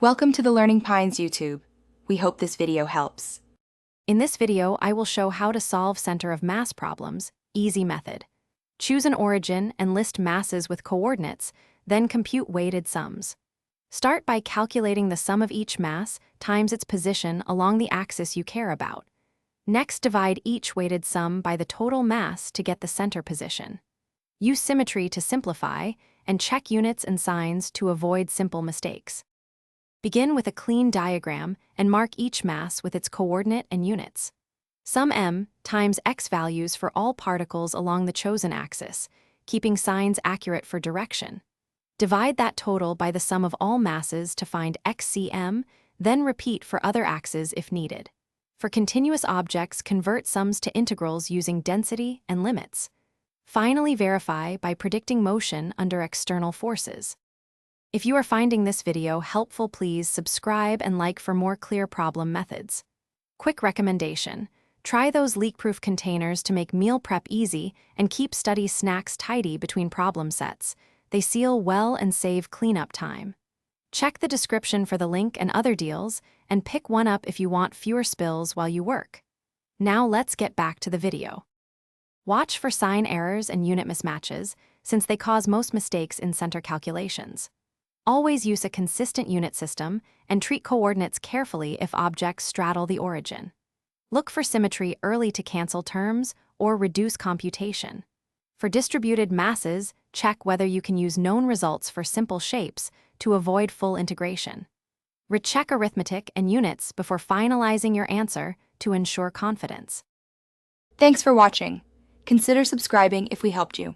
Welcome to the Learning Pines YouTube. We hope this video helps. In this video, I will show how to solve center of mass problems, easy method. Choose an origin and list masses with coordinates, then compute weighted sums. Start by calculating the sum of each mass times its position along the axis you care about. Next, divide each weighted sum by the total mass to get the center position. Use symmetry to simplify, and check units and signs to avoid simple mistakes. Begin with a clean diagram and mark each mass with its coordinate and units. Sum m times x values for all particles along the chosen axis, keeping signs accurate for direction. Divide that total by the sum of all masses to find xcm, then repeat for other axes if needed. For continuous objects, convert sums to integrals using density and limits. Finally, verify by predicting motion under external forces. If you are finding this video helpful, please subscribe and like for more clear problem methods. Quick recommendation: try those leak-proof containers to make meal prep easy and keep study snacks tidy between problem sets. They seal well and save cleanup time. Check the description for the link and other deals, and pick one up if you want fewer spills while you work. Now let's get back to the video. Watch for sign errors and unit mismatches, since they cause most mistakes in center calculations. Always use a consistent unit system and treat coordinates carefully if objects straddle the origin. Look for symmetry early to cancel terms or reduce computation. For distributed masses, check whether you can use known results for simple shapes to avoid full integration. Recheck arithmetic and units before finalizing your answer to ensure confidence. Thanks for watching. Consider subscribing if we helped you.